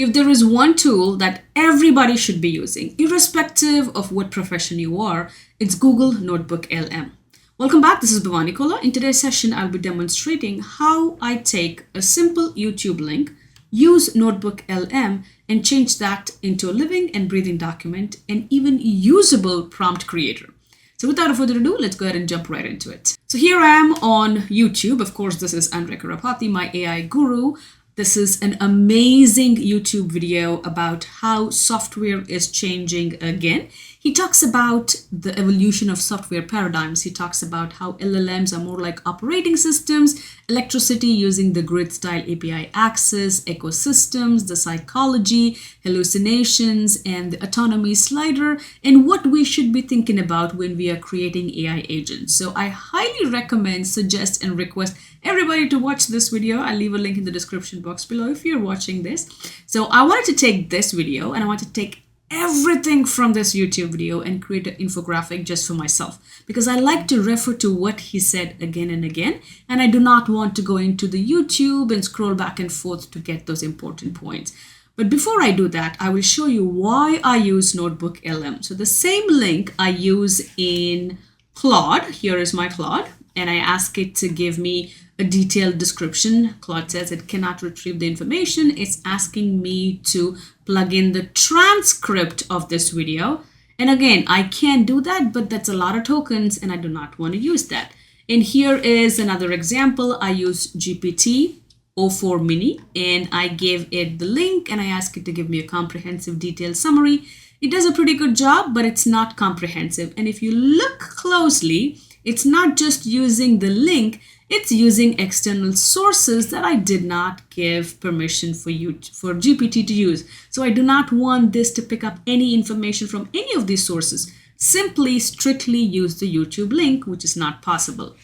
If there is one tool that everybody should be using, irrespective of what profession you are, it's Google NotebookLM. Welcome back, this is Bhavani Kola. In today's session, I'll be demonstrating how I take a simple YouTube link, use NotebookLM, and change that into a living and breathing document and even usable prompt creator. So without further ado, let's go ahead and jump right into it. So here I am on YouTube. Of course, this is Andre Karapati, my AI guru. This is an amazing YouTube video about how software is changing again. He talks about the evolution of software paradigms. He talks about how LLMs are more like operating systems, electricity using the grid style API access, ecosystems, the psychology, hallucinations, and the autonomy slider, and what we should be thinking about when we are creating AI agents. So I highly recommend, suggest, and request everybody to watch this video. I'll leave a link in the description box below if you're watching this. So I wanted to take this video and I want to take everything from this YouTube video and create an infographic just for myself, because I like to refer to what he said again and again, and I do not want to go into the YouTube and scroll back and forth to get those important points. But before I do that, I will show you why I use NotebookLM. So the same link I use in Claude, here is my Claude, and I ask it to give me a detailed description. Claude says it cannot retrieve the information. It's asking me to plug in the transcript of this video. And again, I can do that, but that's a lot of tokens and I do not want to use that. And here is another example. I use GPT-04 Mini and I gave it the link and I ask it to give me a comprehensive detailed summary. It does a pretty good job, but it's not comprehensive. And if you look closely, it's not just using the link, it's using external sources that I did not give permission for GPT to use. So I do not want this to pick up any information from any of these sources. Simply strictly use the YouTube link, which is not possible.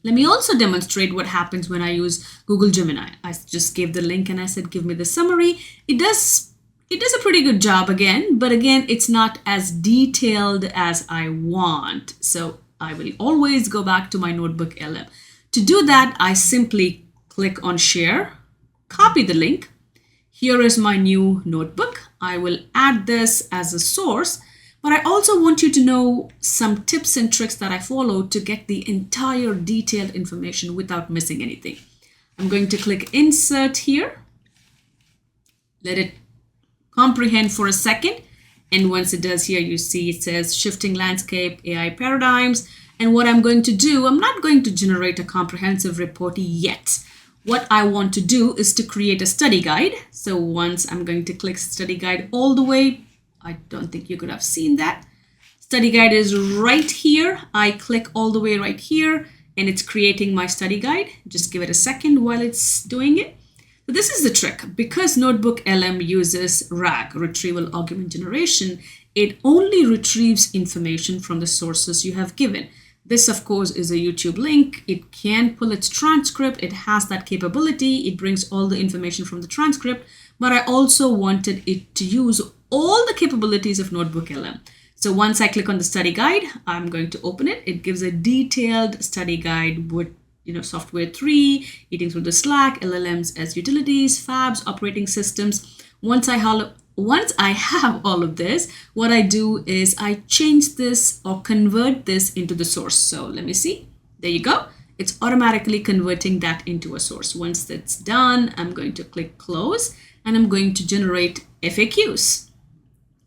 Let me also demonstrate what happens when I use Google Gemini. I just gave the link and I said, give me the summary. It does a pretty good job again, but again, it's not as detailed as I want. So I will always go back to my NotebookLM. To do that, I simply click on share, copy the link. Here is my new notebook. I will add this as a source, but I also want you to know some tips and tricks that I follow to get the entire detailed information without missing anything. I'm going to click insert here. Let it comprehend for a second. And once it does here, you see it says shifting landscape, AI paradigms. And what I'm going to do, I'm not going to generate a comprehensive report yet. What I want to do is to create a study guide. So once I'm going to click study guide all the way, I don't think you could have seen that. Study guide is right here. I click all the way right here and it's creating my study guide. Just give it a second while it's doing it. But this is the trick. Because NotebookLM uses RAG, Retrieval Augment Generation, it only retrieves information from the sources you have given. This, of course, is a YouTube link. It can pull its transcript. It has that capability. It brings all the information from the transcript. But I also wanted it to use all the capabilities of NotebookLM. So once I click on the study guide, I'm going to open it. It gives a detailed study guide with software 3, eating through the Slack, LLMs as utilities, fabs, operating systems. Once I have all of this, what I do is I change this or convert this into the source. So let me see. There you go. It's automatically converting that into a source. Once that's done, I'm going to click close and I'm going to generate FAQs.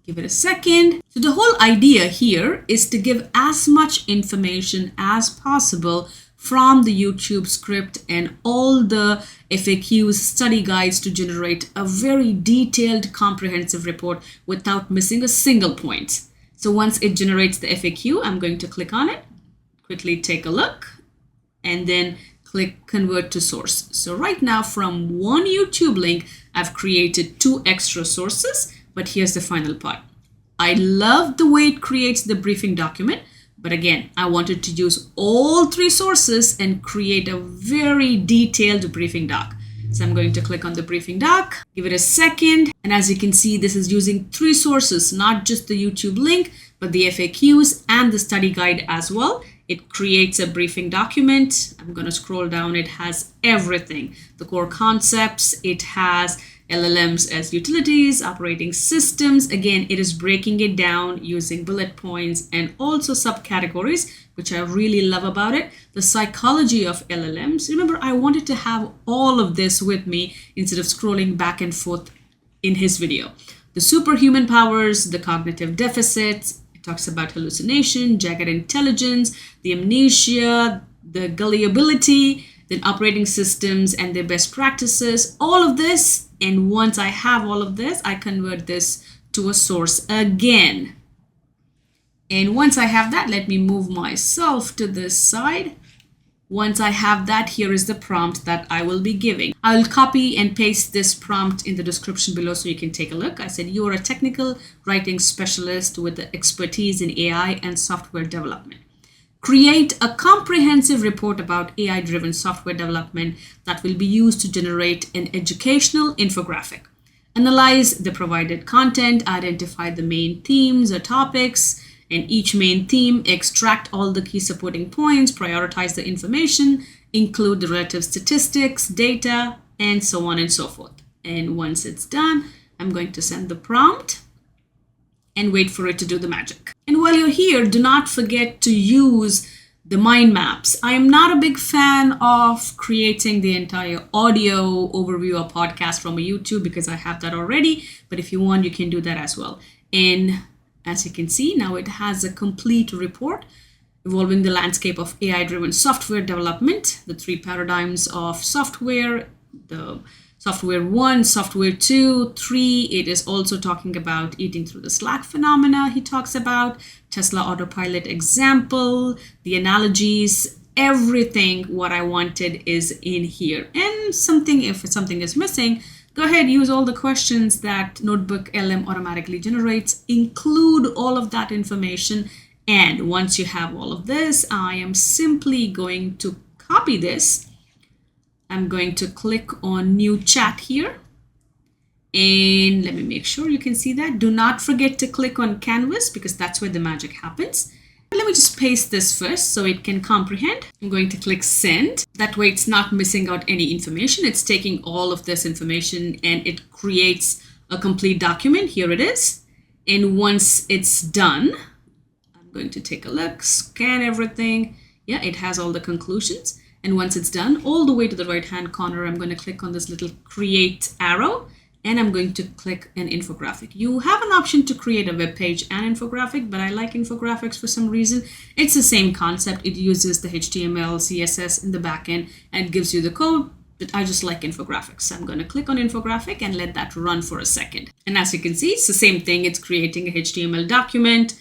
Give it a second. So the whole idea here is to give as much information as possible from the YouTube script and all the FAQs, study guides to generate a very detailed, comprehensive report without missing a single point. So once it generates the FAQ, I'm going to click on it, quickly take a look, and then click convert to source. So right now from one YouTube link, I've created 2 extra sources, but here's the final part. I love the way it creates the briefing document. But again, I wanted to use all 3 sources and create a very detailed briefing doc. So I'm going to click on the briefing doc, give it a second. And as you can see, this is using 3 sources, not just the YouTube link, but the FAQs and the study guide as well. It creates a briefing document. I'm going to scroll down. It has everything, the core concepts. It has LLMs as utilities, operating systems. Again, it is breaking it down using bullet points and also subcategories, which I really love about it. The psychology of LLMs. Remember, I wanted to have all of this with me instead of scrolling back and forth in his video. The superhuman powers, the cognitive deficits. It talks about hallucination, jagged intelligence, the amnesia, the gullibility, then operating systems and their best practices, all of this. And once I have all of this, I convert this to a source again. And once I have that, let me move myself to this side. Once I have that, here is the prompt that I will be giving. I'll copy and paste this prompt in the description below so you can take a look. I said, you are a technical writing specialist with expertise in AI and software development. Create a comprehensive report about AI-driven software development that will be used to generate an educational infographic. Analyze the provided content, identify the main themes or topics, and each main theme, extract all the key supporting points, prioritize the information, include the relative statistics, data, and so on and so forth. And once it's done, I'm going to send the prompt and wait for it to do the magic. And while you're here, do not forget to use the mind maps. I am not a big fan of creating the entire audio overview or podcast from a YouTube because I have that already. But if you want, you can do that as well. And as you can see, now it has a complete report evolving the landscape of AI-driven software development, the 3 paradigms of software, the software 1, software 2, 3. It is also talking about eating through the Slack phenomena. He talks about Tesla autopilot example, the analogies, everything what I wanted is in here. And if something is missing, go ahead, use all the questions that NotebookLM automatically generates, include all of that information. And once you have all of this, I am simply going to copy this. I'm going to click on new chat here. And let me make sure you can see that. Do not forget to click on canvas because that's where the magic happens. Let me just paste this first so it can comprehend. I'm going to click send. That way it's not missing out any information. It's taking all of this information and it creates a complete document. Here it is. And once it's done, I'm going to take a look, scan everything. Yeah, it has all the conclusions. And once it's done, all the way to the right-hand corner, I'm going to click on this little create arrow. And I'm going to click an infographic. You have an option to create a web page and infographic, but I like infographics for some reason. It's the same concept. It uses the HTML, CSS in the backend and gives you the code, but I just like infographics. So I'm going to click on infographic and let that run for a second. And as you can see, it's the same thing. It's creating a HTML document.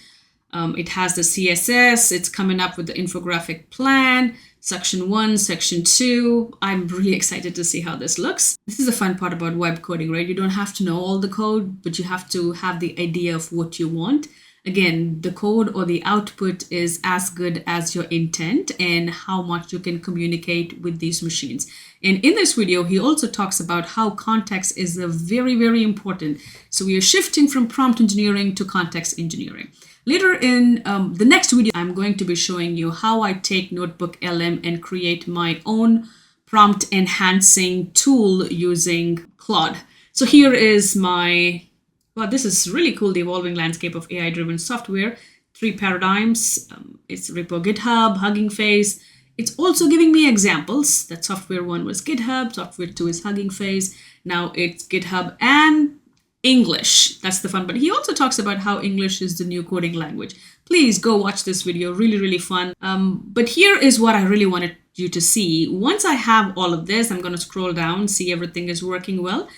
It has the CSS. It's coming up with the infographic plan. Section 1, Section 2. I'm really excited to see how this looks. This is the fun part about web coding, right? You don't have to know all the code, but you have to have the idea of what you want. Again, the code or the output is as good as your intent and how much you can communicate with these machines. And in this video, he also talks about how context is very, very important. So we are shifting from prompt engineering to context engineering. Later in the next video, I'm going to be showing you how I take NotebookLM and create my own prompt enhancing tool using Claude. So here is well, this is really cool, the evolving landscape of AI-driven software. 3 paradigms, it's repo GitHub, Hugging Face. It's also giving me examples that software 1 was GitHub, software 2 is Hugging Face. Now it's GitHub and English. That's the fun. But he also talks about how English is the new coding language. Please go watch this video. Really, really fun. But here is what I really wanted you to see. Once I have all of this, I'm going to scroll down, see everything is working well,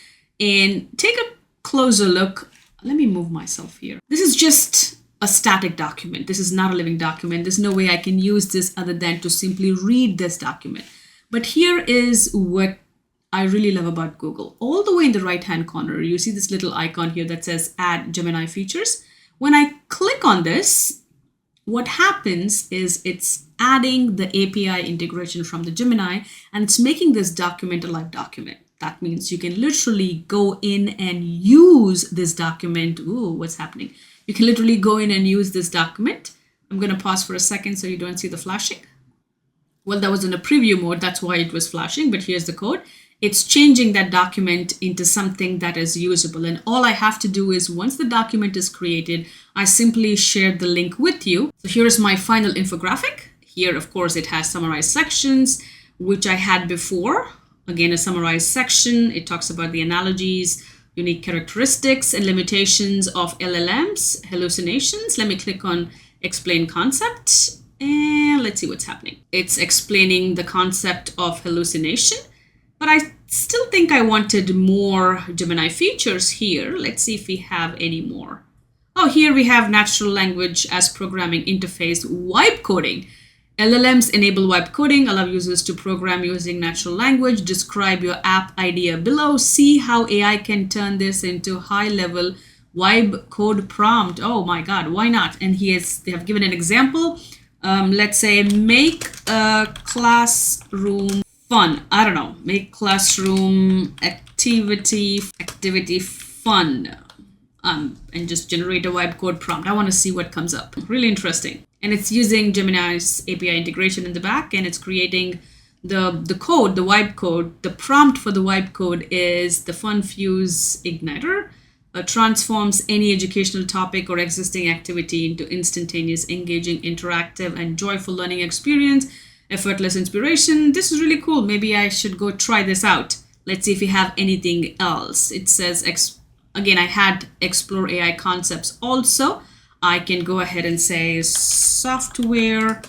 and take a closer look. Let me move myself here. This is just a static document. This is not a living document. There's no way I can use this other than to simply read this document. But here is what I really love about Google. All the way in the right-hand corner, you see this little icon here that says Add Gemini Features. When I click on this, what happens is it's adding the API integration from the Gemini, and it's making this document a live document. That means you can literally go in and use this document. Ooh, what's happening? You can literally go in and use this document. I'm going to pause for a second so you don't see the flashing. Well, that was in a preview mode. That's why it was flashing, but here's the code. it's changing that document into something that is usable. And all I have to do is once the document is created, I simply share the link with you. So here is my final infographic. Here, of course, it has summarized sections, which I had before. Again, a summarized section. It talks about the analogies, unique characteristics and limitations of LLMs, hallucinations. Let me click on explain concept and let's see what's happening. It's explaining the concept of hallucination, but I still think I wanted more Gemini features here. Let's see if we have any more. Oh, here we have natural language as programming interface wipe coding. LLMs enable wipe coding, allow users to program using natural language. Describe your app idea below. See how AI can turn this into high-level wipe code prompt. Oh my God, why not? And they have given an example. Let's say make a classroom fun. I don't know. Make classroom activity fun. And just generate a wipe code prompt. I want to see what comes up. Really interesting. And it's using Gemini's API integration in the back, and it's creating the code, the wipe code. The prompt for the wipe code is the Fun Fuse Igniter. Transforms any educational topic or existing activity into instantaneous, engaging, interactive, and joyful learning experience. Effortless inspiration. This is really cool. Maybe I should go try this out. Let's see if we have anything else. It says, again, I had explore AI concepts also. I can go ahead and say software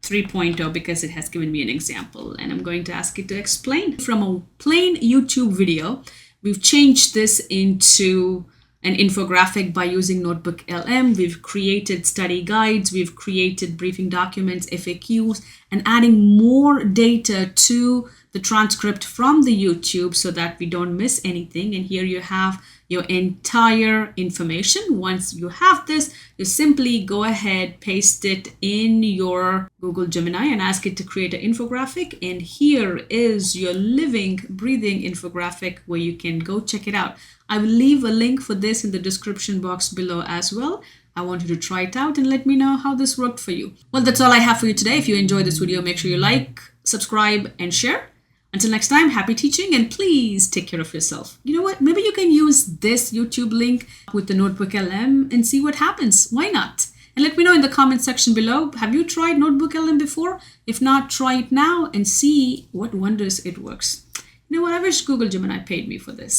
3.0 because it has given me an example, and I'm going to ask it to explain. From a plain YouTube video, we've changed this into an infographic by using NotebookLM. We've created study guides, we've created briefing documents, FAQs, and adding more data to the transcript from the YouTube so that we don't miss anything. And here you have your entire information. Once you have this, you simply go ahead, paste it in your Google Gemini and ask it to create an infographic. And here is your living, breathing infographic where you can go check it out. I will leave a link for this in the description box below as well. I want you to try it out and let me know how this worked for you. Well, that's all I have for you today. If you enjoyed this video, make sure you like, subscribe, and share. Until next time, happy teaching, and please take care of yourself. You know what? Maybe you can use this YouTube link with the NotebookLM and see what happens. Why not? And let me know in the comment section below, have you tried NotebookLM before? If not, try it now and see what wonders it works. You know what? I wish Google Gemini paid me for this.